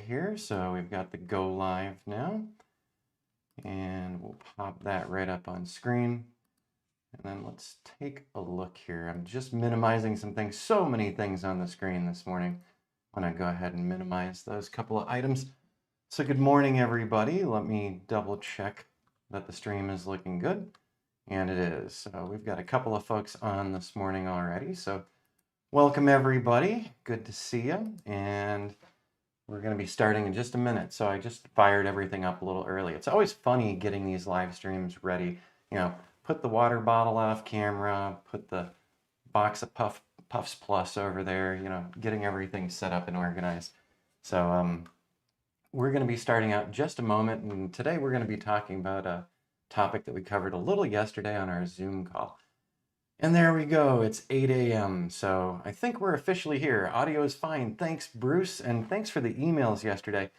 here, so we've got the go live now, and we'll pop that right up on screen. And then let's take a look here. I'm just minimizing some things, so many things on the screen this morning. I'm gonna go ahead and minimize those couple of items. So good morning, everybody. Let me double check that the stream is looking good, and it is. So we've got a couple of folks on this morning already, so welcome everybody. Good to see you, and we're going to be starting in just a minute. So I just fired everything up a little early. It's always funny getting these live streams ready. Put the water bottle off camera, put the box of Puffs Plus over there, getting everything set up and organized. So we're going to be starting out in just a moment. And today we're going to be talking about a topic that we covered a little yesterday on our Zoom call. And there we go, it's 8 a.m. So I think we're officially here. Audio is fine. Thanks, Bruce, and thanks for the emails yesterday.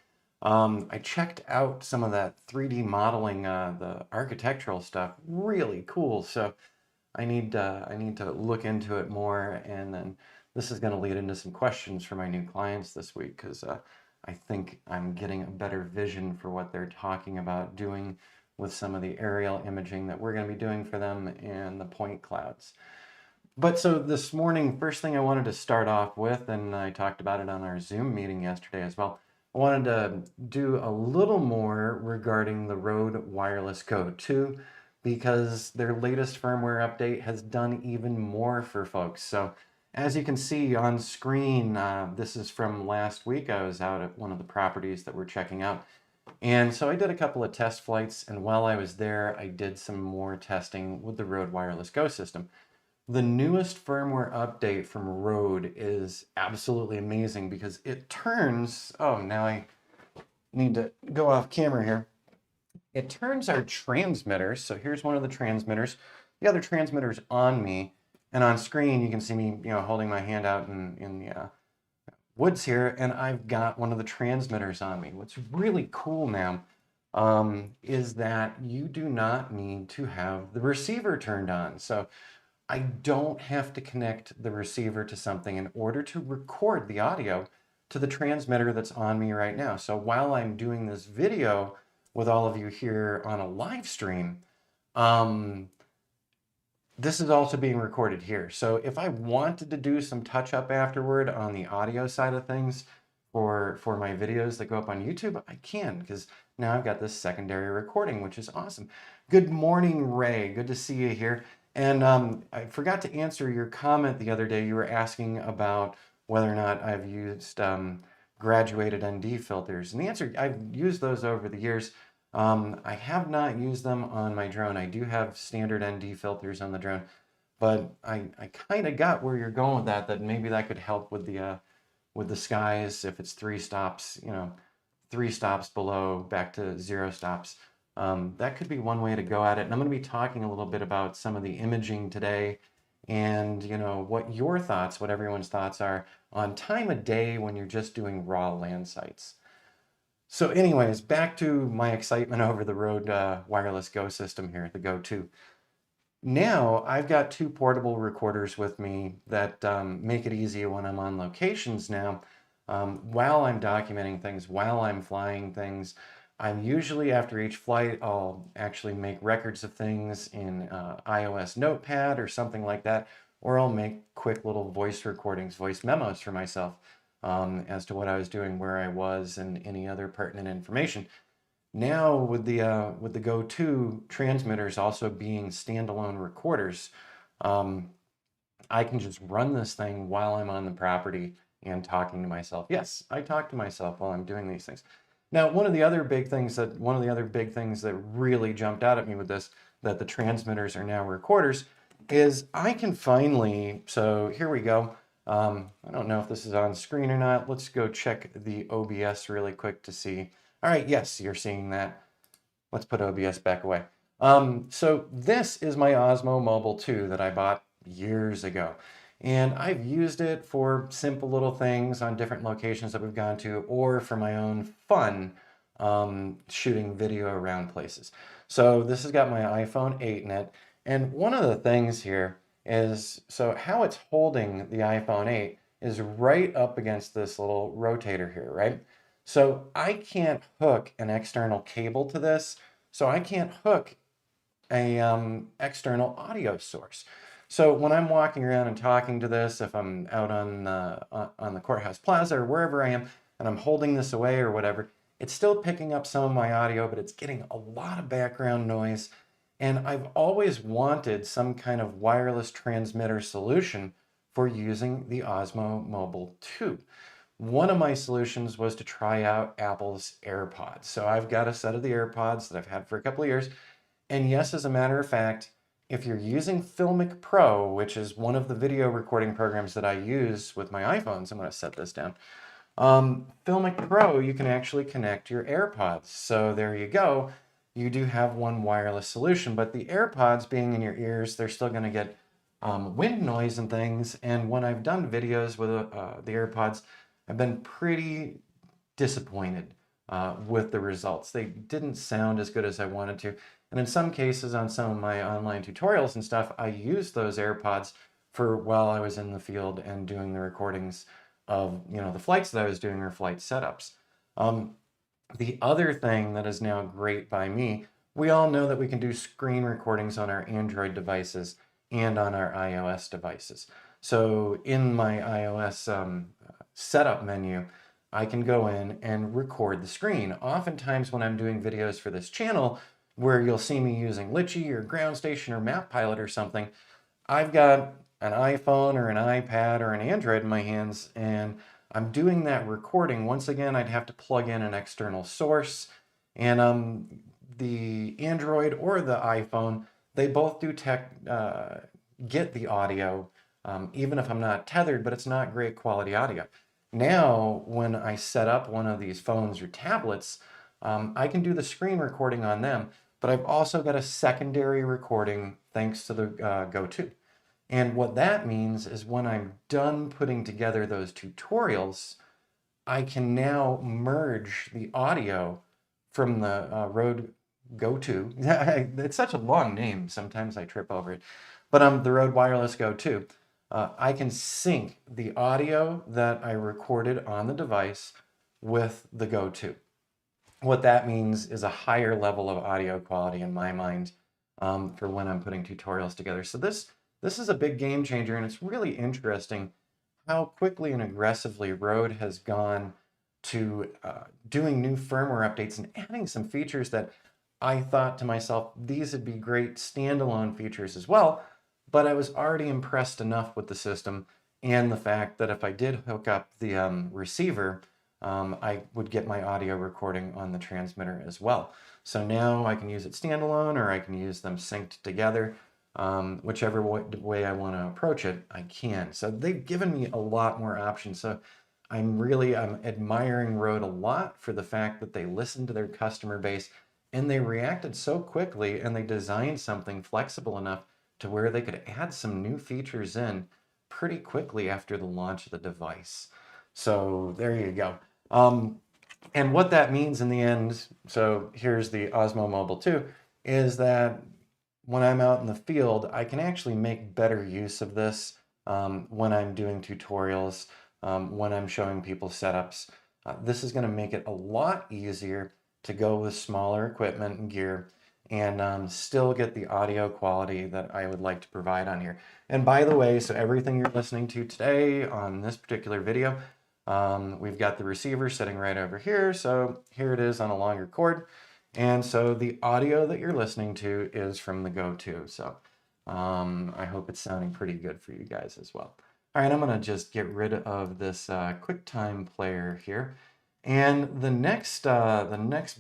I checked out some of that 3D modeling, the architectural stuff. Really cool. So I need to look into it more, and then this is going to lead into some questions for my new clients this week, because I think I'm getting a better vision for what they're talking about doing with some of the aerial imaging that we're going to be doing for them and the point clouds. But so this morning, first thing I wanted to start off with, and I talked about it on our Zoom meeting yesterday as well, I wanted to do a little more regarding the Rode Wireless Go 2, because their latest firmware update has done even more for folks. So as you can see on screen, this is from last week. I was out at one of the properties that we're checking out. And so I did a couple of test flights, and while I was there, I did some more testing with the Rode Wireless Go system. The newest firmware update from Rode is absolutely amazing, because it turns, oh, now I need to go off camera here. It turns our transmitters, so here's one of the transmitters. The other transmitter's on me, and on screen you can see me, holding my hand out in the woods here, and I've got one of the transmitters on me. What's really cool now is that you do not need to have the receiver turned on. So I don't have to connect the receiver to something in order to record the audio to the transmitter that's on me right now. So while I'm doing this video with all of you here on a live stream, this is also being recorded here. So if I wanted to do some touch up afterward on the audio side of things for my videos that go up on YouTube, I can, because now I've got this secondary recording, which is awesome. Good morning, Ray. Good to see you here. And I forgot to answer your comment the other day. You were asking about whether or not I've used graduated ND filters. And the answer, I've used those over the years. I have not used them on my drone. I do have standard ND filters on the drone, but I kind of got where you're going with that maybe that could help with the skies if it's 3 stops, 3 stops below back to 0 stops. That could be one way to go at it. And I'm going to be talking a little bit about some of the imaging today, and what your thoughts, what everyone's thoughts are on time of day when you're just doing raw land sites. So anyways, back to my excitement over the Rode Wireless Go system here, the Go 2. Now I've got 2 portable recorders with me that make it easier when I'm on locations now. While I'm documenting things, while I'm flying things, I'm usually, after each flight, I'll actually make records of things in iOS Notepad or something like that, or I'll make quick little voice recordings, voice memos for myself as to what I was doing, where I was, and any other pertinent information. Now with the Go 2 transmitters also being standalone recorders, I can just run this thing while I'm on the property and talking to myself. Yes, I talk to myself while I'm doing these things. Now, one of the other big things that really jumped out at me with this, that the transmitters are now recorders, is I can finally, so here we go. I don't know if this is on screen or not. Let's go check the OBS really quick to see. All right, yes, you're seeing that. Let's put OBS back away. So this is my Osmo Mobile 2 that I bought years ago. And I've used it for simple little things on different locations that we've gone to, or for my own fun, shooting video around places. So this has got my iPhone 8 in it. And one of the things here is, so how it's holding the iPhone 8 is right up against this little rotator here, right? So I can't hook an external cable to this. So I can't hook a external audio source. So when I'm walking around and talking to this, if I'm out on the courthouse plaza or wherever I am, and I'm holding this away or whatever, it's still picking up some of my audio, but it's getting a lot of background noise. And I've always wanted some kind of wireless transmitter solution for using the Osmo Mobile 2. One of my solutions was to try out Apple's AirPods. So I've got a set of the AirPods that I've had for a couple of years. And yes, as a matter of fact, if you're using Filmic Pro, which is one of the video recording programs that I use with my iPhones, I'm going to set this down. Filmic Pro, you can actually connect your AirPods. So there you go. You do have one wireless solution, but the AirPods being in your ears, they're still going to get wind noise and things. And when I've done videos with the AirPods, I've been pretty disappointed with the results. They didn't sound as good as I wanted to. And in some cases, on some of my online tutorials and stuff, I used those AirPods for while I was in the field and doing the recordings of, the flights that I was doing or flight setups. The other thing that is now great by me, we all know that we can do screen recordings on our Android devices and on our iOS devices. So in my iOS setup menu, I can go in and record the screen. Oftentimes when I'm doing videos for this channel, where you'll see me using Litchi or Ground Station or Map Pilot or something, I've got an iPhone or an iPad or an Android in my hands, and I'm doing that recording. Once again, I'd have to plug in an external source, and the Android or the iPhone, they both do get the audio, even if I'm not tethered, but it's not great quality audio. Now, when I set up one of these phones or tablets, I can do the screen recording on them, but I've also got a secondary recording thanks to the Go2. And what that means is when I'm done putting together those tutorials, I can now merge the audio from the Rode Go2. It's such a long name, sometimes I trip over it. But the Rode Wireless Go2. I can sync the audio that I recorded on the device with the Go2. What that means is a higher level of audio quality in my mind for when I'm putting tutorials together. So this is a big game changer, and it's really interesting how quickly and aggressively Rode has gone to doing new firmware updates and adding some features that I thought to myself, these would be great standalone features as well, but I was already impressed enough with the system and the fact that if I did hook up the receiver, I would get my audio recording on the transmitter as well. So now I can use it standalone, or I can use them synced together. Whichever way I want to approach it, I can. So they've given me a lot more options. So I'm admiring Rode a lot for the fact that they listened to their customer base and they reacted so quickly, and they designed something flexible enough to where they could add some new features in pretty quickly after the launch of the device. So there you go. And what that means in the end, so here's the Osmo Mobile 2, is that when I'm out in the field, I can actually make better use of this when I'm doing tutorials, when I'm showing people setups. This is going to make it a lot easier to go with smaller equipment and gear and still get the audio quality that I would like to provide on here. And by the way, so everything you're listening to today on this particular video, we've got the receiver sitting right over here. So here it is on a longer cord. And so the audio that you're listening to is from the Go2. So I hope it's sounding pretty good for you guys as well. All right, I'm going to just get rid of this QuickTime player here. And the next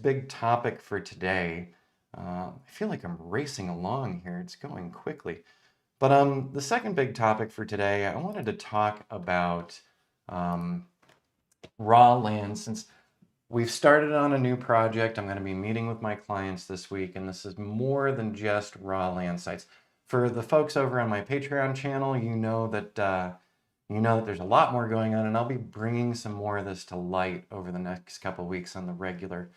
big topic for today, I feel like I'm racing along here. It's going quickly. But the second big topic for today, I wanted to talk about raw land. Since we've started on a new project, I'm going to be meeting with my clients this week, and this is more than just raw land sites. For the folks over on my Patreon channel, you know that there's a lot more going on, and I'll be bringing some more of this to light over the next couple of weeks on the regular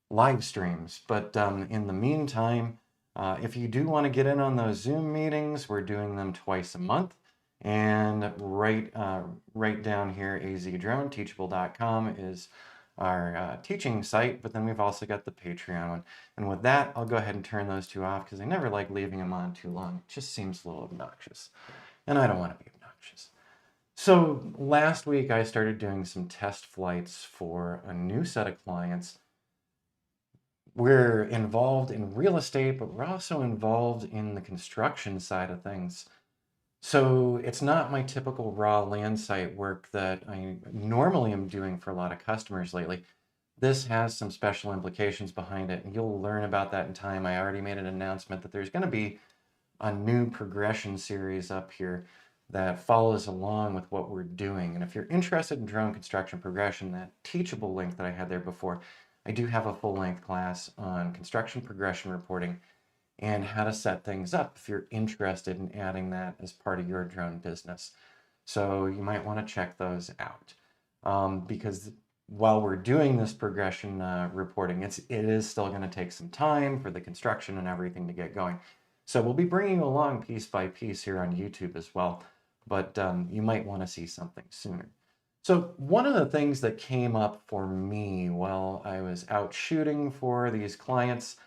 live streams. But in the meantime, if you do want to get in on those Zoom meetings, we're doing them twice a month. And right down here, AZDrone, teachable.com is our teaching site, but then we've also got the Patreon one. And with that, I'll go ahead and turn those two off because I never like leaving them on too long. It just seems a little obnoxious, and I don't want to be obnoxious. So last week I started doing some test flights for a new set of clients. We're involved in real estate, but we're also involved in the construction side of things. So it's not my typical raw land site work that I normally am doing for a lot of customers lately. This has some special implications behind it, and you'll learn about that in time. I already made an announcement that there's going to be a new progression series up here that follows along with what we're doing. And if you're interested in drone construction progression, that teachable link that I had there before, I do have a full-length class on construction progression reporting and how to set things up if you're interested in adding that as part of your drone business. So you might want to check those out because while we're doing this progression reporting, it is still going to take some time for the construction and everything to get going. So we'll be bringing you along piece by piece here on YouTube as well, but you might want to see something sooner. So one of the things that came up for me while I was out shooting for these clients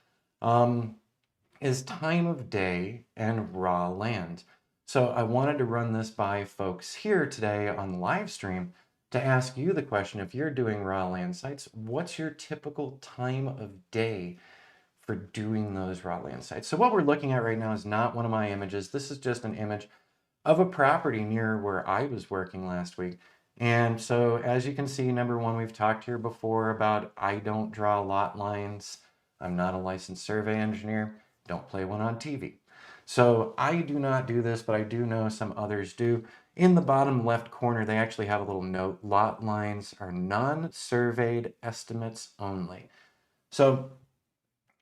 is time of day and raw land. So I wanted to run this by folks here today on the live stream to ask you the question, if you're doing raw land sites, what's your typical time of day for doing those raw land sites? So what we're looking at right now is not one of my images. This is just an image of a property near where I was working last week. And so as you can see, number one, we've talked here before about I don't draw lot lines. I'm not a licensed survey engineer. Don't play one on TV. So I do not do this, but I do know some others do. In the bottom left corner, they actually have a little note. Lot lines are non-surveyed estimates only. So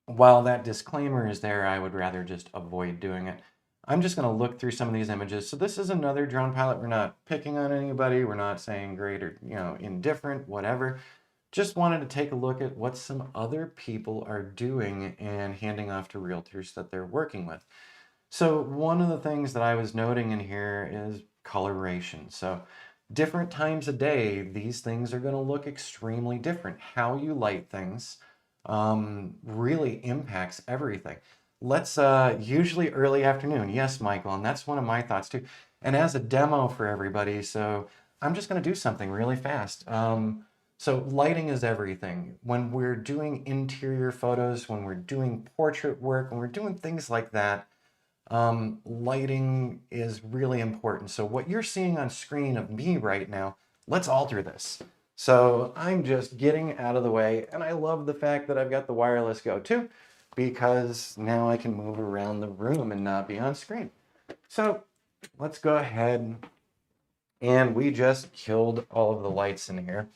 while that disclaimer is there, I would rather just avoid doing it. I'm just going to look through some of these images. So this is another drone pilot. We're not picking on anybody. We're not saying great or, indifferent, whatever. Just wanted to take a look at what some other people are doing and handing off to realtors that they're working with. So one of the things that I was noting in here is coloration. So different times of day, these things are going to look extremely different. How you light things really impacts everything. Let's usually early afternoon. Yes, Michael, and that's one of my thoughts too. And as a demo for everybody, so I'm just going to do something really fast. So lighting is everything. When we're doing interior photos, when we're doing portrait work, when we're doing things like that, lighting is really important. So what you're seeing on screen of me right now, let's alter this. So I'm just getting out of the way, and I love the fact that I've got the wireless go too, because now I can move around the room and not be on screen. So let's go ahead, and we just killed all of the lights in here.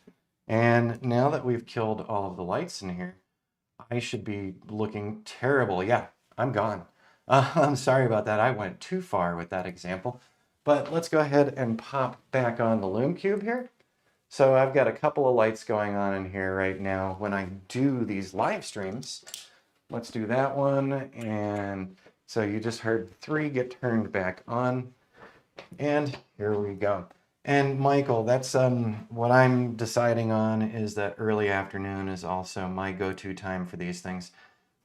And now that we've killed all of the lights in here, I should be looking terrible. Yeah, I'm gone. I'm sorry about that. I went too far with that example. But let's go ahead and pop back on the Loom Cube here. So I've got a couple of lights going on in here right now when I do these live streams. Let's do that one. And so you just heard 3 get turned back on. And here we go. And Michael, that's what I'm deciding on is that early afternoon is also my go-to time for these things.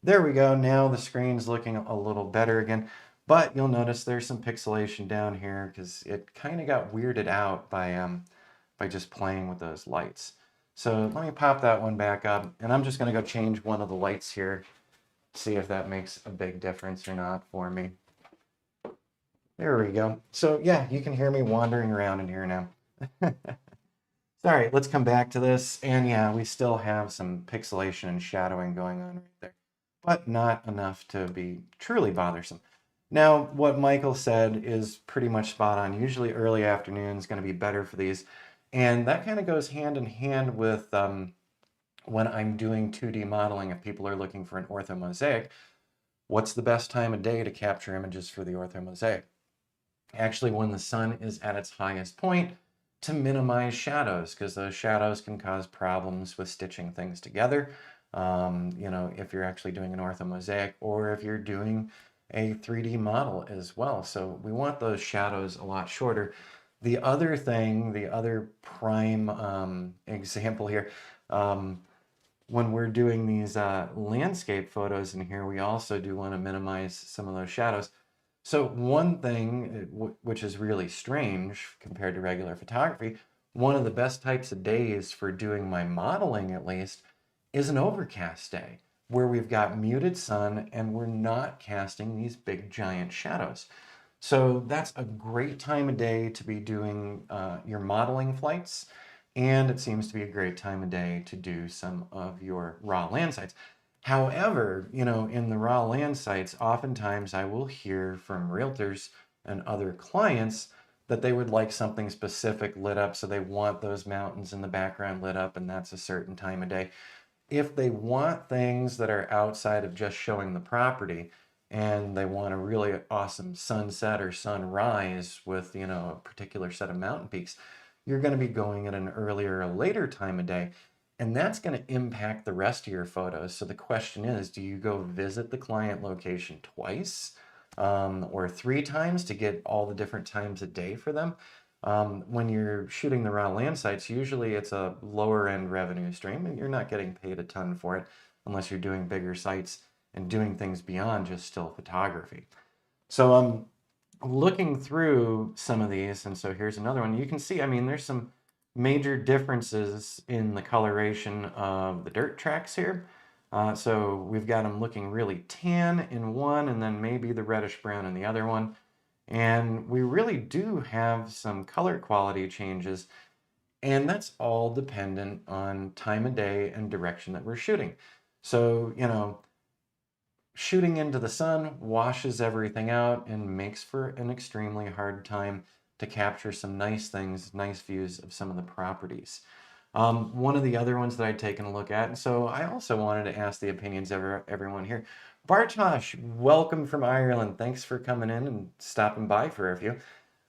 There we go. Now the screen's looking a little better again, but you'll notice there's some pixelation down here because it kind of got weirded out by just playing with those lights. So let me pop that one back up, and I'm just going to go change one of the lights here, see if that makes a big difference or not for me. There we go. So yeah, you can hear me wandering around in here now. Sorry, let's come back to this. And yeah, we still have some pixelation and shadowing going on right there, but not enough to be truly bothersome. Now, what Michael said is pretty much spot on. Usually early afternoon is going to be better for these. And that kind of goes hand in hand with when I'm doing 2D modeling. If people are looking for an orthomosaic, what's the best time of day to capture images for the orthomosaic? Actually, when the sun is at its highest point, to minimize shadows, because those shadows can cause problems with stitching things together. If you're actually doing an orthomosaic or if you're doing a 3D model as well. So we want those shadows a lot shorter. The other thing, the other prime example here, When we're doing these landscape photos in here, we also do want to minimize some of those shadows. So one thing, which is really strange compared to regular photography, one of the best types of days for doing my modeling, at least, is an overcast day where we've got muted sun and we're not casting these big giant shadows. So that's a great time of day to be doing your modeling flights. And it seems to be a great time of day to do some of your raw land sites. However, in the raw land sites, oftentimes I will hear from realtors and other clients that they would like something specific lit up. So they want those mountains in the background lit up, and that's a certain time of day. If they want things that are outside of just showing the property and they want a really awesome sunset or sunrise with, a particular set of mountain peaks, you're going to be going at an earlier or later time of day. And that's going to impact the rest of your photos. So the question is, do you go visit the client location twice or 3 times to get all the different times a day for them? When you're shooting the raw land sites, usually it's a lower end revenue stream and you're not getting paid a ton for it unless you're doing bigger sites and doing things beyond just still photography. So I'm looking through some of these, and so here's another one. You can see, there's some major differences in the coloration of the dirt tracks here. So we've got them looking really tan in one and then maybe the reddish brown in the other one. And we really do have some color quality changes, and that's all dependent on time of day and direction that we're shooting. So, shooting into the sun washes everything out and makes for an extremely hard time to capture some nice things, nice views of some of the properties. One of the other ones that I'd taken a look at, and so I also wanted to ask the opinions of everyone here. Bartosz, welcome from Ireland. Thanks for coming in and stopping by for a few.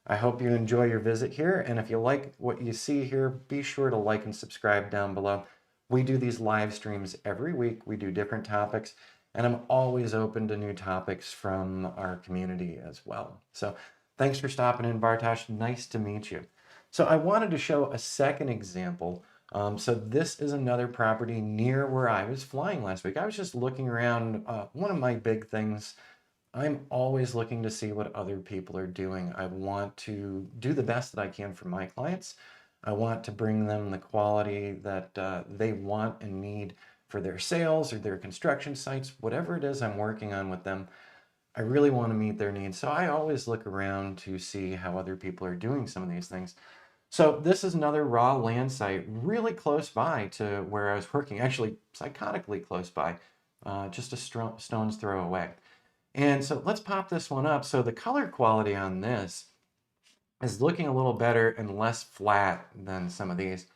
I hope you enjoy your visit here, and if you like what you see here, be sure to like and subscribe down below. We do these live streams every week. We do different topics, and I'm always open to new topics from our community as well. So thanks for stopping in, Bartosz. Nice to meet you. So I wanted to show a second example. So this is another property near where I was flying last week. I was just looking around. One of my big things, I'm always looking to see what other people are doing. I want to do the best that I can for my clients. I want to bring them the quality that they want and need for their sales or their construction sites, whatever it is I'm working on with them. I really want to meet their needs. So I always look around to see how other people are doing some of these things. So this is another raw land site really close by to where I was working, actually psychotically close by, just a stone's throw away. And so let's pop this one up. So the color quality on this is looking a little better and less flat than some of these.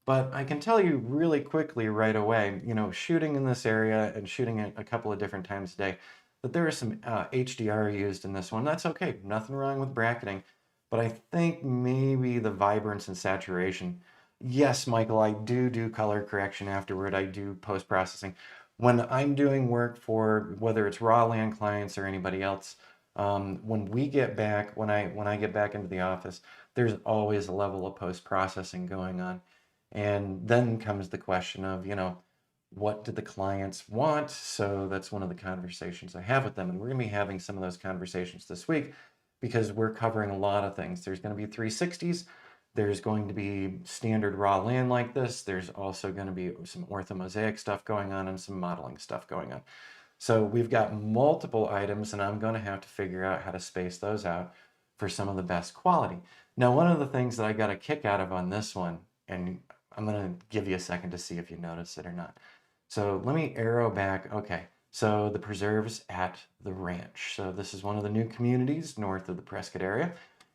But I can tell you really quickly right away, shooting in this area and shooting it a couple of different times a day, that there is some HDR used in this one. That's okay, nothing wrong with bracketing. But I think maybe the vibrance and saturation. Yes, Michael, I do color correction afterward. I do post-processing. When I'm doing work for whether it's raw land clients or anybody else, when we get back, when I get back into the office, there's always a level of post-processing going on. And then comes the question of, what do the clients want? So that's one of the conversations I have with them. And we're going to be having some of those conversations this week because we're covering a lot of things. There's going to be 360s. There's going to be standard raw land like this. There's also going to be some orthomosaic stuff going on and some modeling stuff going on. So we've got multiple items, and I'm going to have to figure out how to space those out for some of the best quality. Now, one of the things that I got a kick out of on this one, and I'm going to give you a second to see if you notice it or not. So let me arrow back. Okay, so the preserves at the ranch. So this is one of the new communities north of the Prescott area.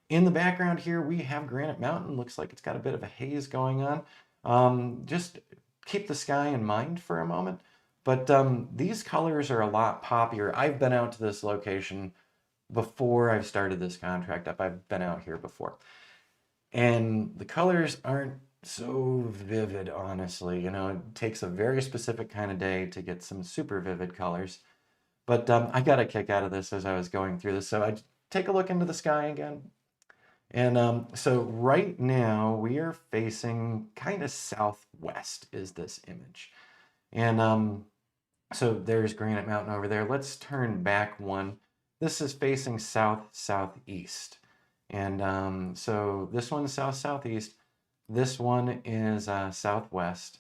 In the background here, we have Granite Mountain. Looks like it's got a bit of a haze going on. Just keep the sky in mind for a moment. But these colors are a lot poppier. I've been out to this location before I've started this contract up. I've been out here before. And the colors aren't so vivid, honestly. It takes a very specific kind of day to get some super vivid colors. But I got a kick out of this as I was going through this. So I take a look into the sky again. And so right now we are facing kind of southwest is this image. And so there's Granite Mountain over there. Let's turn back one. This is facing south-southeast. And so this one's south-southeast. This one is southwest.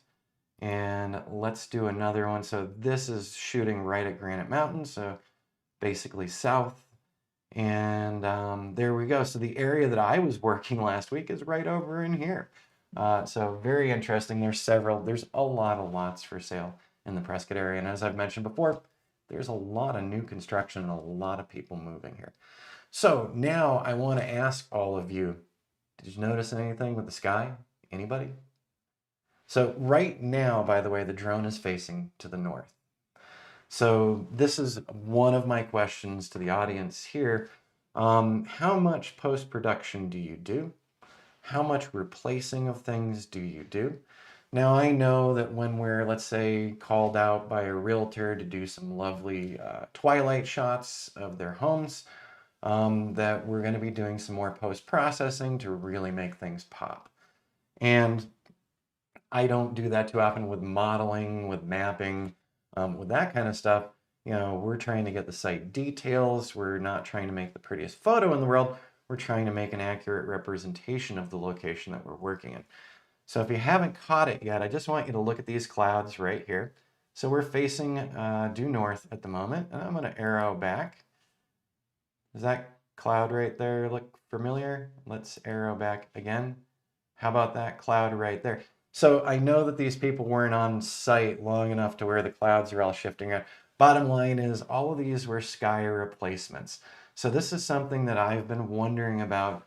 And let's do another one. So this is shooting right at Granite Mountain. So basically south. And there we go. So the area that I was working last week is right over in here. So very interesting. There's a lot of lots for sale in the Prescott area. And as I've mentioned before, there's a lot of new construction and a lot of people moving here. So now I want to ask all of you, did you notice anything with the sky? Anybody? So right now, by the way, the drone is facing to the north. So this is one of my questions to the audience here. How much post-production do you do? How much replacing of things do you do? Now, I know that when we're, let's say, called out by a realtor to do some lovely twilight shots of their homes, that we're going to be doing some more post-processing to really make things pop. And I don't do that too often with modeling, with mapping, with that kind of stuff. You know, we're trying to get the site details. We're not trying to make the prettiest photo in the world. We're trying to make an accurate representation of the location that we're working in. So if you haven't caught it yet, I just want you to look at these clouds right here. So we're facing due north at the moment, and I'm going to arrow back. Does that cloud right there look familiar? Let's arrow back again. How about that cloud right there? So I know that these people weren't on site long enough to where the clouds are all shifting around. Bottom line is all of these were sky replacements. So this is something that I've been wondering about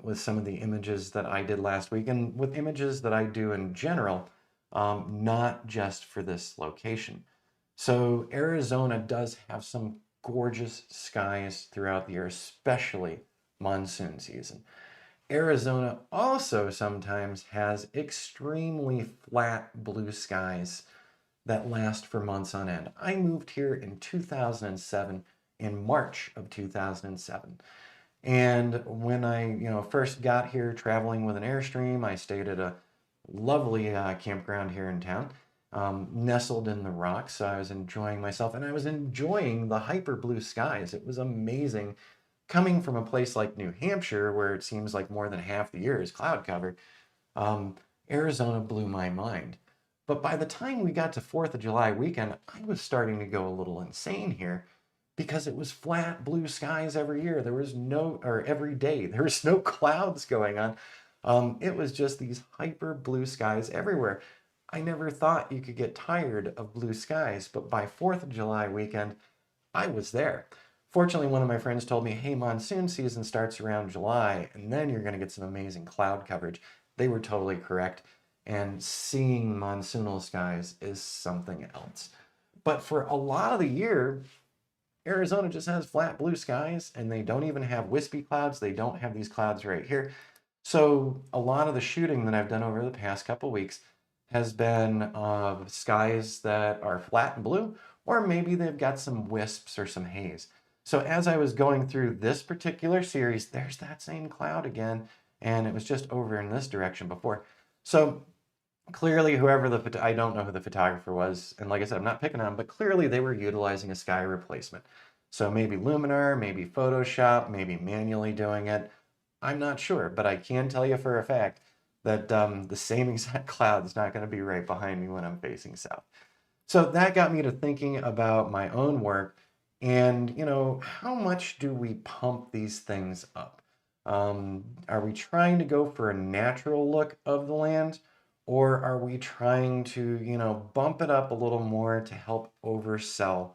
with some of the images that I did last week and with images that I do in general, not just for this location. So Arizona does have some gorgeous skies throughout the year, especially monsoon season. Arizona also sometimes has extremely flat blue skies that last for months on end. I moved here in 2007, in March of 2007. And when I, first got here traveling with an Airstream, I stayed at a lovely campground here in town, nestled in the rocks. So I was enjoying myself and I was enjoying the hyper blue skies. It was amazing coming from a place like New Hampshire, where it seems like more than half the year is cloud covered. Arizona blew my mind. But by the time we got to 4th of July weekend, I was starting to go a little insane here because it was flat blue skies every year. There was every day. There was no clouds going on. It was just these hyper blue skies everywhere. I never thought you could get tired of blue skies, but by 4th of July weekend, I was there. Fortunately, one of my friends told me, hey, monsoon season starts around July, and then you're going to get some amazing cloud coverage. They were totally correct. And seeing monsoonal skies is something else. But for a lot of the year, Arizona just has flat blue skies, and they don't even have wispy clouds. They don't have these clouds right here. So a lot of the shooting that I've done over the past couple weeks has been of skies that are flat and blue, or maybe they've got some wisps or some haze. So as I was going through this particular series, there's that same cloud again, and it was just over in this direction before. So clearly I don't know who the photographer was, and like I said, I'm not picking on them, but clearly they were utilizing a sky replacement. So maybe Luminar, maybe Photoshop, maybe manually doing it. I'm not sure, but I can tell you for a fact that the same exact cloud is not going to be right behind me when I'm facing south. So that got me to thinking about my own work and, how much do we pump these things up? Are we trying to go for a natural look of the land? Or are we trying to, bump it up a little more to help oversell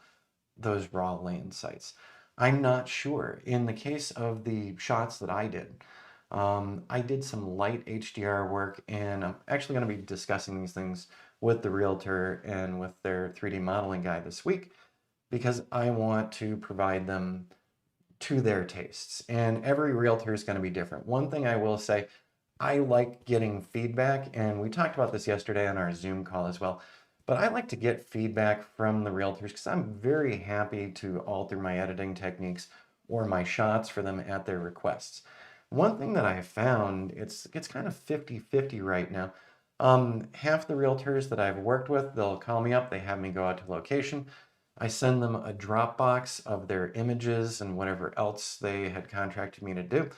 those raw land sites? I'm not sure. In the case of the shots that I did some light HDR work, and I'm actually going to be discussing these things with the realtor and with their 3D modeling guy this week because I want to provide them to their tastes. And every realtor is going to be different. One thing I will say, I like getting feedback, and we talked about this yesterday on our Zoom call as well, but I like to get feedback from the realtors because I'm very happy to alter my editing techniques or my shots for them at their requests. One thing that I found, it's kind of 50-50 right now. Half the realtors that I've worked with, they'll call me up, they have me go out to location. I send them a Dropbox of their images and whatever else they had contracted me to do.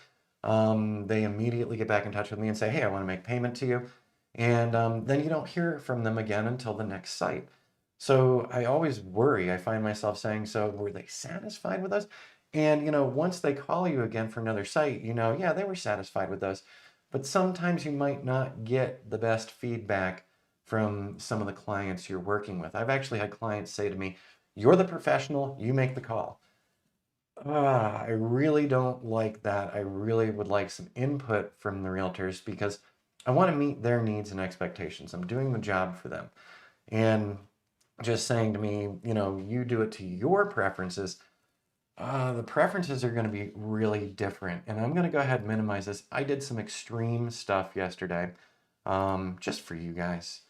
They immediately get back in touch with me and say, hey, I want to make payment to you. And then you don't hear from them again until the next site. So I always worry. I find myself saying, so were they satisfied with us? And, once they call you again for another site, yeah, they were satisfied with those. But sometimes you might not get the best feedback from some of the clients you're working with. I've actually had clients say to me, you're the professional, you make the call. I really don't like that. I really would like some input from the realtors because I want to meet their needs and expectations. I'm doing the job for them. And just saying to me, you do it to your preferences, the preferences are going to be really different. And I'm going to go ahead and minimize this. I did some extreme stuff yesterday, just for you guys.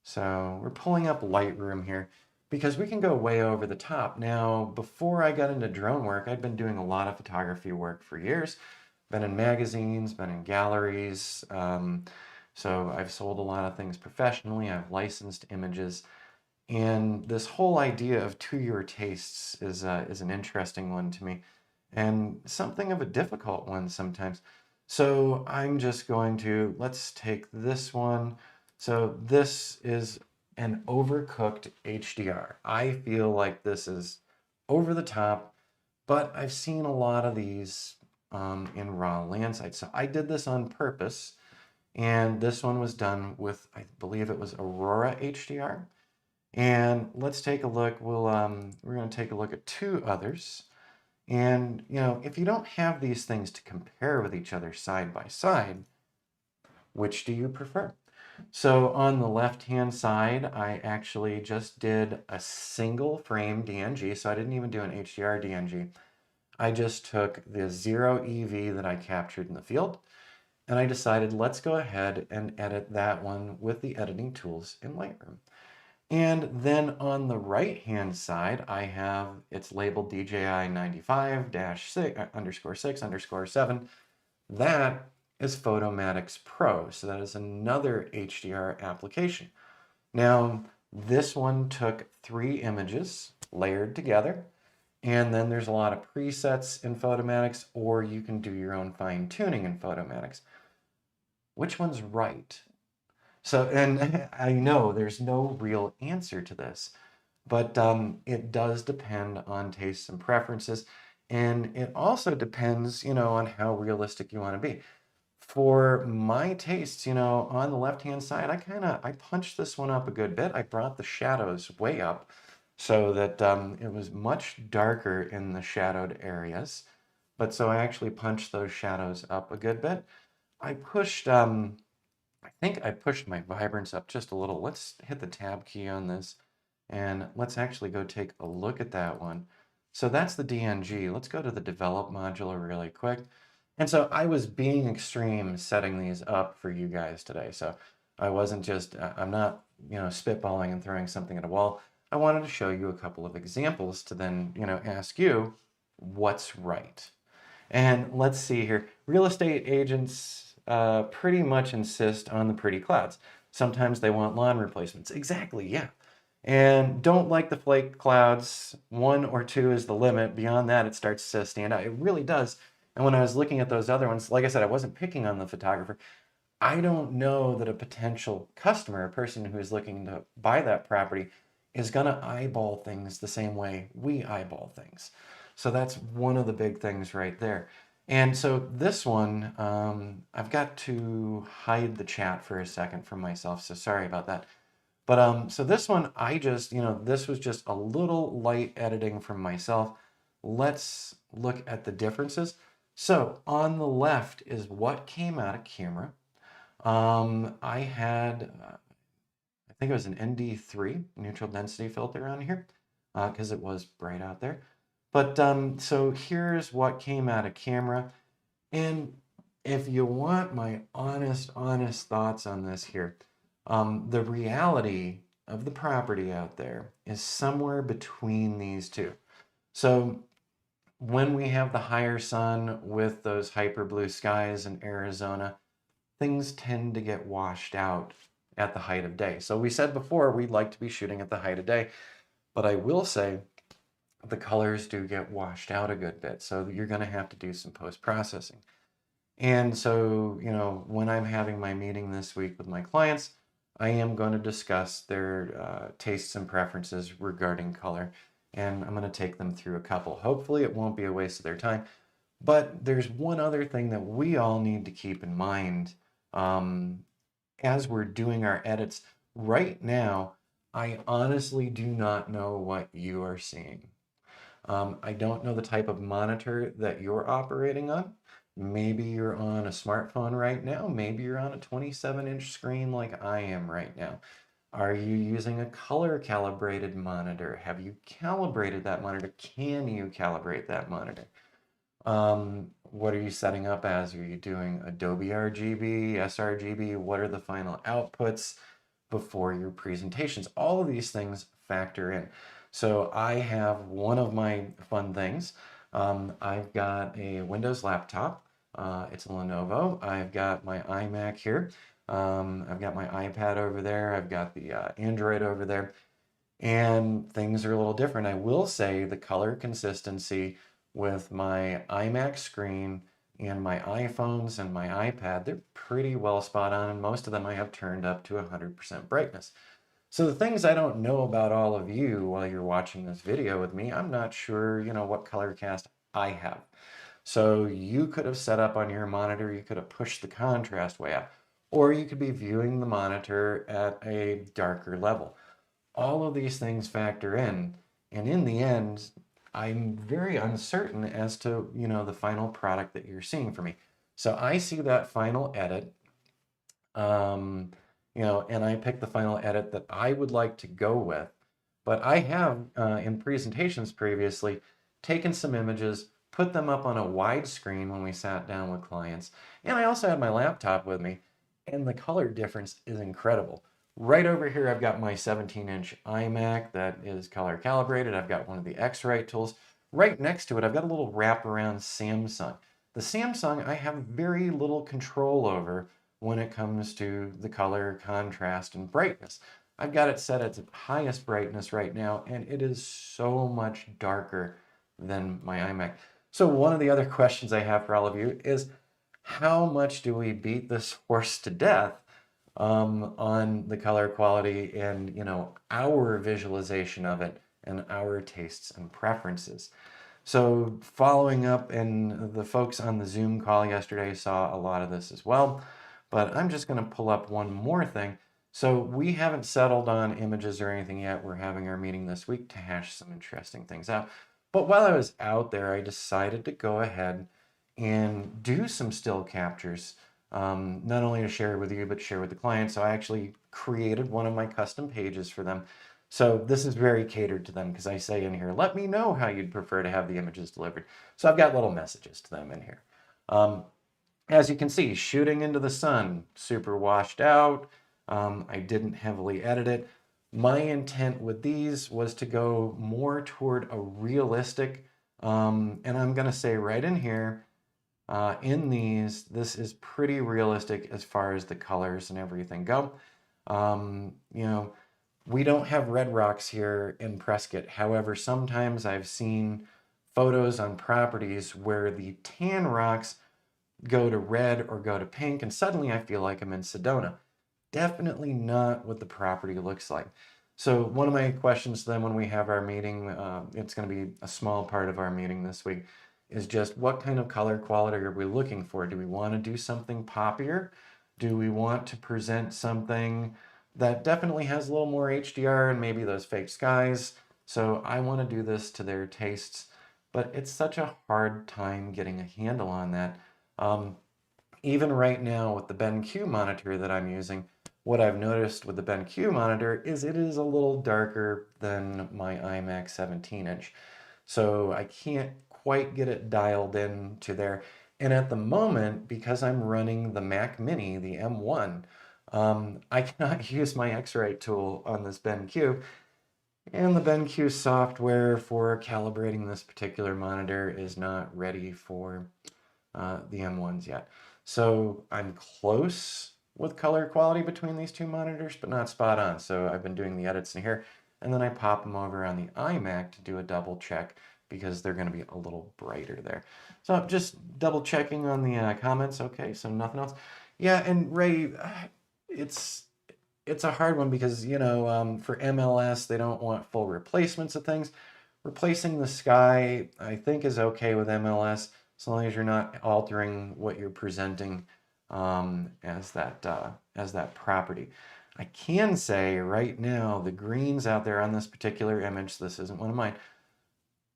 So we're pulling up Lightroom here because we can go way over the top. Now, before I got into drone work, I'd been doing a lot of photography work for years. Been in magazines, been in galleries. So I've sold a lot of things professionally. I've licensed images. And this whole idea of to your tastes is an interesting one to me, and something of a difficult one sometimes. So I'm just going to, let's take this one. So this is an overcooked HDR. I feel like this is over the top, but I've seen a lot of these in raw landside. So I did this on purpose, and this one was done with, I believe it was Aurora HDR. And let's take a look. We're going to take a look at two others. And, if you don't have these things to compare with each other side by side, which do you prefer? So on the left-hand side, I actually just did a single frame DNG. So I didn't even do an HDR DNG. I just took the 0 EV that I captured in the field, and I decided let's go ahead and edit that one with the editing tools in Lightroom. And then on the right-hand side, I have, it's labeled DJI 95-6_6_7. That is Photomatix Pro. So that is another HDR application. Now, this one took 3 images layered together. And then there's a lot of presets in Photomatix, or you can do your own fine tuning in Photomatix. Which one's right? So, and I know there's no real answer to this, but it does depend on tastes and preferences. And it also depends, on how realistic you want to be. For my tastes, on the left-hand side, I punched this one up a good bit. I brought the shadows way up so that it was much darker in the shadowed areas. But so I actually punched those shadows up a good bit. I pushed I think I pushed my vibrance up just a little. Let's hit the tab key on this, and let's actually go take a look at that one. So that's the DNG. Let's go to the develop module really quick. And so I was being extreme setting these up for you guys today. So I wasn't just, I'm not, spitballing and throwing something at a wall. I wanted to show you a couple of examples to then, ask you what's right. And let's see here. Real estate agents pretty much insist on the pretty clouds. Sometimes they want lawn replacements. Exactly, yeah. And don't like the flake clouds. 1 or 2 is the limit. Beyond that, it starts to stand out. It really does. And when I was looking at those other ones, like I said, I wasn't picking on the photographer. I don't know that a potential customer, a person who is looking to buy that property, is going to eyeball things the same way we eyeball things. So that's one of the big things right there. And so this one, I've got to hide the chat for a second from myself, so sorry about that. But so this one, I just, this was just a little light editing from myself. Let's look at the differences. So on the left is what came out of camera. I had, I think it was an ND3 neutral density filter on here because it was bright out there. But so here's what came out of camera. And if you want my honest thoughts on this here, the reality of the property out there is somewhere between these two. So when we have the higher sun with those hyper blue skies in Arizona, things tend to get washed out at the height of day. So we said before we'd like to be shooting at the height of day, but I will say the colors do get washed out a good bit. So you're going to have to do some post-processing. And so, when I'm having my meeting this week with my clients, I am going to discuss their tastes and preferences regarding color. And I'm going to take them through a couple. Hopefully it won't be a waste of their time. But there's one other thing that we all need to keep in mind as we're doing our edits. Right now, I honestly do not know what you are seeing. I don't know the type of monitor that you're operating on. Maybe you're on a smartphone right now. Maybe you're on a 27-inch screen like I am right now. Are you using a color calibrated monitor? Have you calibrated that monitor? Can you calibrate that monitor? What are you setting up as? Are you doing Adobe RGB, sRGB? What are the final outputs before your presentations? All of these things factor in. So I have one of my fun things. I've got a Windows laptop. It's a Lenovo. I've got my iMac here. I've got my iPad over there. I've got the Android over there. And things are a little different. I will say the color consistency with my iMac screen and my iPhones and my iPad, they're pretty well spot on, and most of them I have turned up to 100% brightness. So the things I don't know about all of you while you're watching this video with me, I'm not sure, what color cast I have. So you could have set up on your monitor, you could have pushed the contrast way up, or you could be viewing the monitor at a darker level. All of these things factor in, and in the end, I'm very uncertain as to, the final product that you're seeing for me. So I see that final edit, and I pick the final edit that I would like to go with. But I have, in presentations previously, taken some images, put them up on a wide screen when we sat down with clients, and I also had my laptop with me, and the color difference is incredible. Right over here, I've got my 17-inch iMac that is color calibrated. I've got one of the X-Rite tools. Right next to it, I've got a little wraparound Samsung. The Samsung I have very little control over when it comes to the color, contrast, and brightness. I've got it set at its highest brightness right now, and it is so much darker than my iMac. So one of the other questions I have for all of you is, how much do we beat this horse to death on the color quality and our visualization of it and our tastes and preferences? So following up, and the folks on the Zoom call yesterday saw a lot of this as well, but I'm just going to pull up one more thing. So we haven't settled on images or anything yet. We're having our meeting this week to hash some interesting things out. But while I was out there, I decided to go ahead and do some still captures, not only to share with you, but share with the client. So I actually created one of my custom pages for them. So this is very catered to them because I say in here, let me know how you'd prefer to have the images delivered. So I've got little messages to them in here. As you can see, shooting into the sun, super washed out. I didn't heavily edit it. My intent with these was to go more toward a realistic, and I'm going to say right in here, in these, this is pretty realistic as far as the colors and everything go. We don't have red rocks here in Prescott. However, sometimes I've seen photos on properties where the tan rocks go to red or go to pink, and suddenly I feel like I'm in Sedona. Definitely not what the property looks like. So one of my questions to them when we have our meeting, it's going to be a small part of our meeting this week, is just what kind of color quality are we looking for? Do we want to do something poppier? Do we want to present something that definitely has a little more HDR and maybe those fake skies? So I want to do this to their tastes, but it's such a hard time getting a handle on that. Even right now with the BenQ monitor that I'm using, what I've noticed with the BenQ monitor is it is a little darker than my iMac 17-inch. So I can't quite get it dialed in to there. And at the moment, because I'm running the Mac Mini, the M1, I cannot use my X-Rite tool on this BenQ. And the BenQ software for calibrating this particular monitor is not ready for the M1s yet. So I'm close with color quality between these two monitors, but not spot on. So I've been doing the edits in here, and then I pop them over on the iMac to do a double check because they're going to be a little brighter there. So I'm just double checking on the comments. Okay, so nothing else. Yeah, and Ray, it's it's a hard one because, for MLS, they don't want full replacements of things. Replacing the sky, I think, is okay with MLS as long as you're not altering what you're presenting as that property. I can say right now the greens out there on this particular image, this isn't one of mine,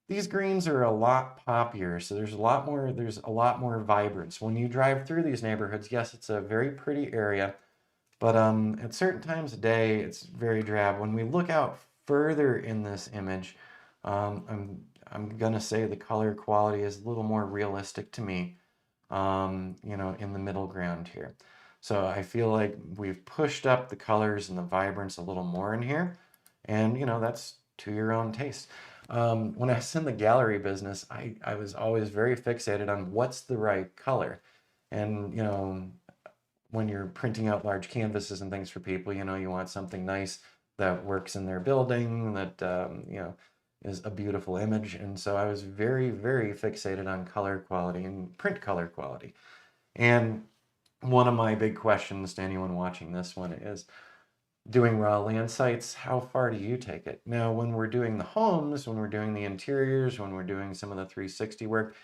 these greens are a lot poppier, so there's a lot more vibrance. When you drive through these neighborhoods, yes, it's a very pretty area, but at certain times of day, it's very drab. When we look out further in this image, I'm gonna say the color quality is a little more realistic to me, in the middle ground here. So I feel like we've pushed up the colors and the vibrance a little more in here, and that's to your own taste. When I was in the gallery business, I was always very fixated on what's the right color, and when you're printing out large canvases and things for people, you want something nice that works in their building, that, is a beautiful image. And so I was very, very fixated on color quality and print color quality. And one of my big questions to anyone watching this one is, doing raw land sites, how far do you take it? Now, when we're doing the homes, when we're doing the interiors, when we're doing some of the 360 work,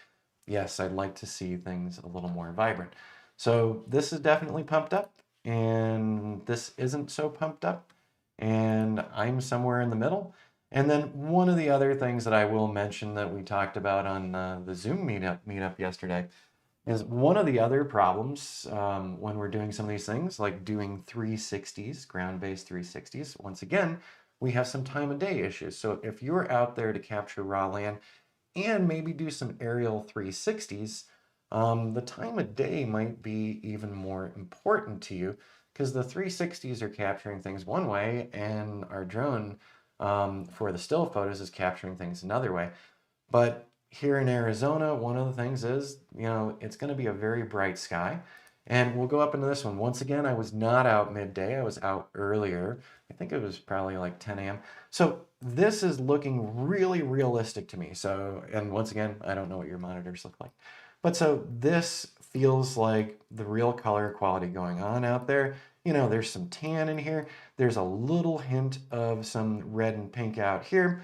yes, I'd like to see things a little more vibrant. So this is definitely pumped up, and this isn't so pumped up, and I'm somewhere in the middle. And then one of the other things that I will mention that we talked about on the Zoom meetup yesterday is one of the other problems when we're doing some of these things, like doing 360s, ground-based 360s. Once again, we have some time of day issues. So if you're out there to capture raw land and maybe do some aerial 360s, the time of day might be even more important to you because the 360s are capturing things one way and our drone for the still photos is capturing things another way. But here in Arizona, one of the things is, it's going to be a very bright sky. And we'll go up into this one. Once again, I was not out midday. I was out earlier. I think it was probably like 10 a.m. So this is looking really realistic to me. So, and once again, I don't know what your monitors look like. But so this feels like the real color quality going on out there. There's some tan in here. There's a little hint of some red and pink out here.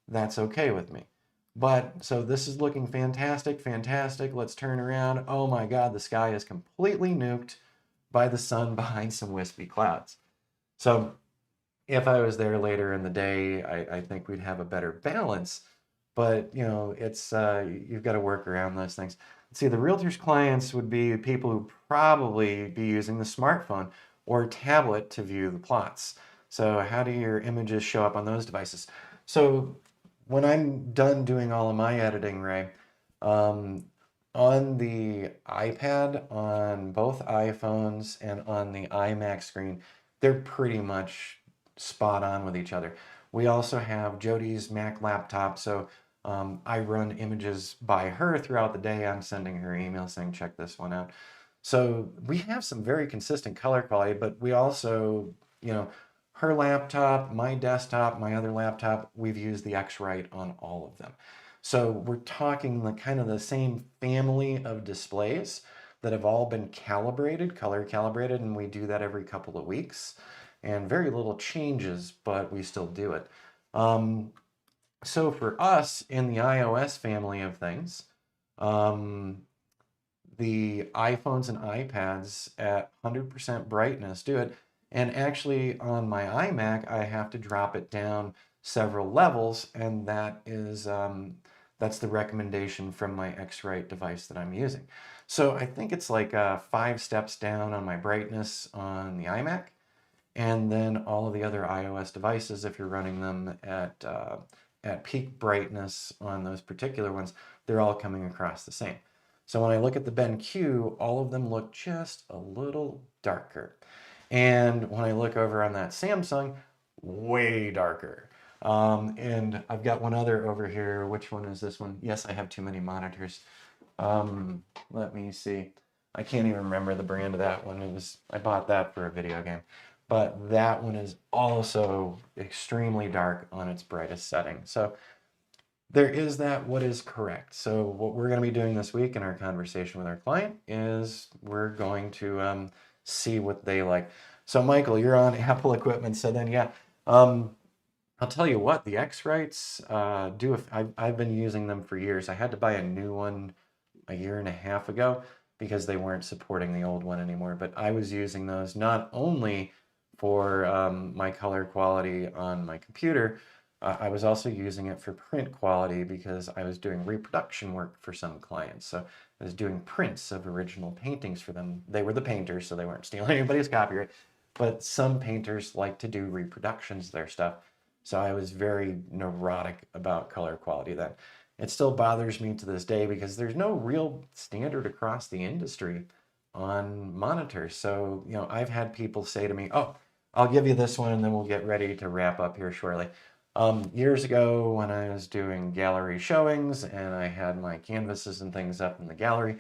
That's okay with me. But so this is looking fantastic, fantastic. Let's turn around. Oh my God, the sky is completely nuked by the sun behind some wispy clouds. So if I was there later in the day, I think we'd have a better balance. But it's you've got to work around those things. See, the realtor's clients would be people who probably be using the smartphone or tablet to view the plots. So how do your images show up on those devices? So when I'm done doing all of my editing, Ray, on the iPad, on both iPhones, and on the iMac screen, they're pretty much spot on with each other. We also have Jody's Mac laptop, so I run images by her throughout the day. I'm sending her emails saying, check this one out. So we have some very consistent color quality, but we also, her laptop, my desktop, my other laptop, we've used the X-Rite on all of them. So we're talking the kind of the same family of displays that have all been calibrated, color calibrated, and we do that every couple of weeks. And very little changes, but we still do it. So for us in the iOS family of things, the iPhones and iPads at 100% brightness do it. And actually on my iMac, I have to drop it down several levels, and that is that's the recommendation from my X-Rite device that I'm using. So I think it's like 5 steps down on my brightness on the iMac, and then all of the other iOS devices, if you're running them at peak brightness on those particular ones, they're all coming across the same. So when I look at the BenQ, all of them look just a little darker. And when I look over on that Samsung, way darker. And I've got one other over here. Which one is this one? Yes, I have too many monitors. Let me see. I can't even remember the brand of that one. I bought that for a video game. But that one is also extremely dark on its brightest setting. So there is that. What is correct? So what we're going to be doing this week in our conversation with our client is we're going to see what they like. So Michael, you're on Apple equipment. So then, yeah, I'll tell you what, the X-Rights I've been using them for years. I had to buy a new one a year and a half ago because they weren't supporting the old one anymore. But I was using those not only for my color quality on my computer, I was also using it for print quality because I was doing reproduction work for some clients. So I was doing prints of original paintings for them. They were the painters, so they weren't stealing anybody's copyright. But some painters like to do reproductions of their stuff. So I was very neurotic about color quality then. It still bothers me to this day because there's no real standard across the industry on monitors. So, I've had people say to me, oh, I'll give you this one and then we'll get ready to wrap up here shortly. Years ago when I was doing gallery showings and I had my canvases and things up in the gallery,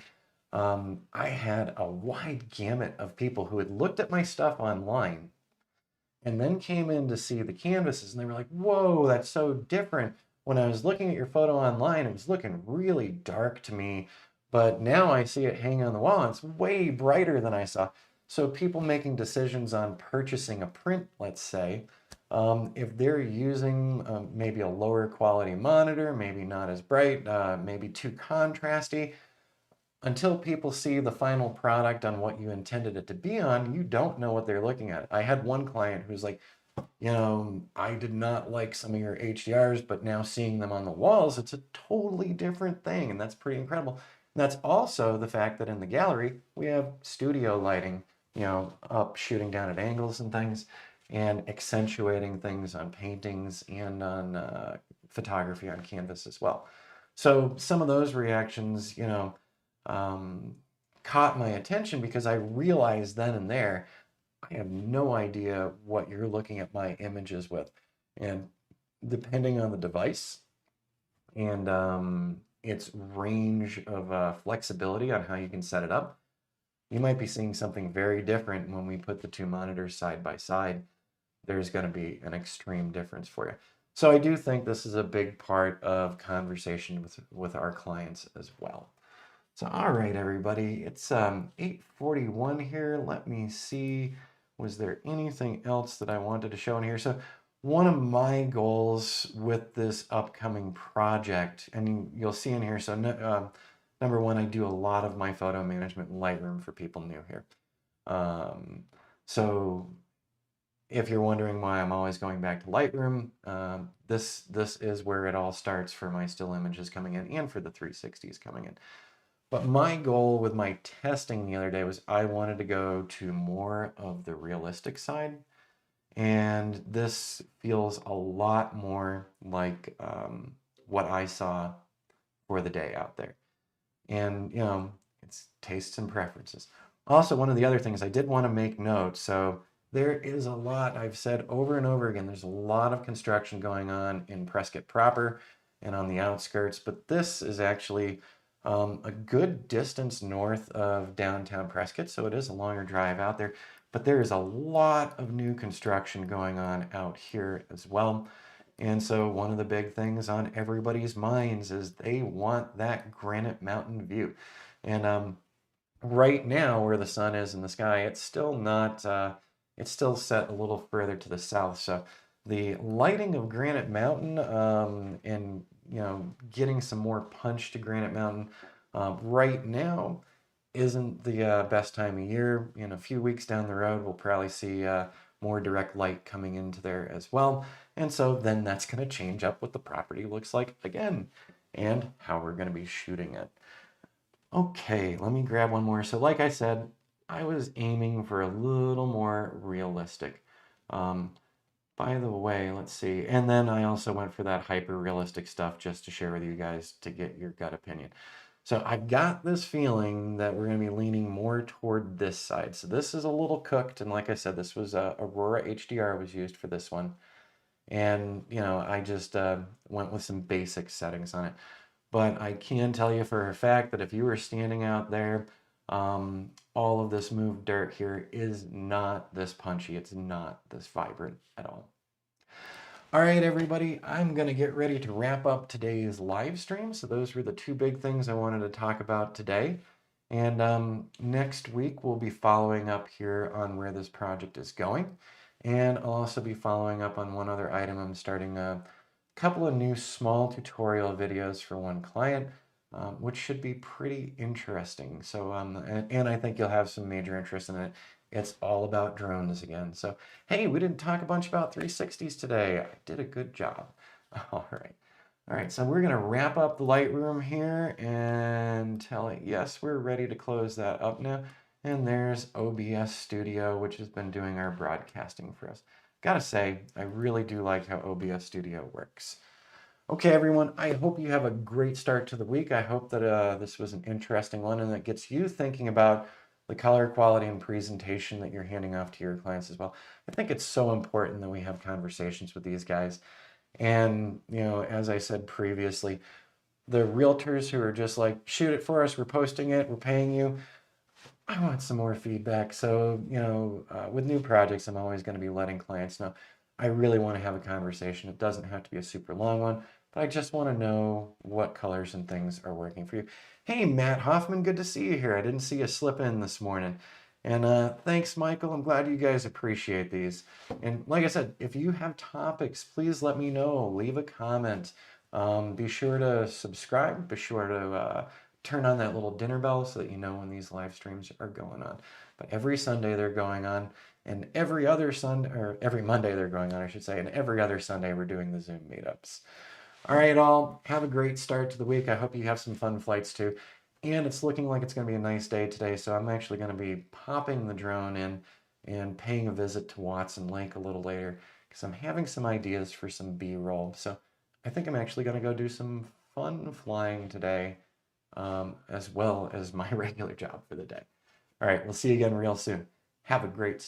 I had a wide gamut of people who had looked at my stuff online and then came in to see the canvases and they were like, whoa, that's so different. When I was looking at your photo online, it was looking really dark to me, but now I see it hanging on the wall and it's way brighter than I saw. So people making decisions on purchasing a print, let's say, if they're using maybe a lower quality monitor, maybe not as bright, maybe too contrasty, until people see the final product on what you intended it to be on, you don't know what they're looking at. I had one client who's like, I did not like some of your HDRs, but now seeing them on the walls, it's a totally different thing. And that's pretty incredible. And that's also the fact that in the gallery, we have studio lighting, up shooting down at angles and things and accentuating things on paintings and on photography on canvas as well. So some of those reactions, um, caught my attention because I realized then and there, I have no idea what you're looking at my images with. And depending on the device and its range of flexibility on how you can set it up, you might be seeing something very different when we put the two monitors side by side. There's going to be an extreme difference for you. So I do think this is a big part of conversation with our clients as well. So, all right, everybody, it's 8:41 here. Let me see, was there anything else that I wanted to show in here? So one of my goals with this upcoming project, and you'll see in here, so number one, I do a lot of my photo management in Lightroom for people new here. So if you're wondering why I'm always going back to Lightroom, this is where it all starts for my still images coming in and for the 360s coming in. But my goal with my testing the other day was I wanted to go to more of the realistic side. And this feels a lot more like what I saw for the day out there. And, it's tastes and preferences. Also, one of the other things I did want to make note, so there is a lot, I've said over and over again, there's a lot of construction going on in Prescott proper and on the outskirts, but this is actually a good distance north of downtown Prescott, so it is a longer drive out there, but there is a lot of new construction going on out here as well. And so one of the big things on everybody's minds is they want that Granite Mountain view. And right now where the sun is in the sky, it's still not, it's still set a little further to the south. So the lighting of Granite Mountain and getting some more punch to Granite Mountain right now isn't the best time of year. In a few weeks down the road, we'll probably see more direct light coming into there as well. And so then that's going to change up what the property looks like again and how we're going to be shooting it. Okay, let me grab one more. So like I said, I was aiming for a little more realistic. By the way, let's see. And then I also went for that hyper realistic stuff just to share with you guys to get your gut opinion. So I've got this feeling that we're going to be leaning more toward this side. So this is a little cooked. And like I said, this was Aurora HDR was used for this one. And, I just went with some basic settings on it. But I can tell you for a fact that if you were standing out there, all of this moved dirt here is not this punchy. It's not this vibrant at all. All right, everybody, I'm going to get ready to wrap up today's live stream. So those were the two big things I wanted to talk about today. And next week, we'll be following up here on where this project is going. And I'll also be following up on one other item. I'm starting a couple of new small tutorial videos for one client, which should be pretty interesting. So, and I think you'll have some major interest in it. It's all about drones again. So, hey, we didn't talk a bunch about 360s today. I did a good job. All right. All right, so we're going to wrap up the Lightroom here and tell it, yes, we're ready to close that up now. And there's OBS Studio, which has been doing our broadcasting for us. Gotta say, I really do like how OBS Studio works. Okay, everyone, I hope you have a great start to the week. I hope that this was an interesting one and that gets you thinking about the color quality and presentation that you're handing off to your clients as well. I think it's so important that we have conversations with these guys. And, as I said previously, the realtors who are just like, shoot it for us, we're posting it, we're paying you. I want some more feedback. So, with new projects, I'm always going to be letting clients know I really want to have a conversation. It doesn't have to be a super long one, but I just want to know what colors and things are working for you. Hey, Matt Hoffman, good to see you here. I didn't see you slip in this morning. And thanks, Michael. I'm glad you guys appreciate these. And like I said, if you have topics, please let me know. Leave a comment. Be sure to subscribe. Be sure to turn on that little dinner bell so that you know when these live streams are going on. But every Sunday they're going on, and every other Sunday, or every Monday they're going on, I should say, and every other Sunday we're doing the Zoom meetups. All right, all, have a great start to the week. I hope you have some fun flights too. And it's looking like it's going to be a nice day today, so I'm actually going to be popping the drone in and paying a visit to Watson Lake a little later because I'm having some ideas for some B-roll. So I think I'm actually going to go do some fun flying today, as well as my regular job for the day. All right, we'll see you again real soon. Have a great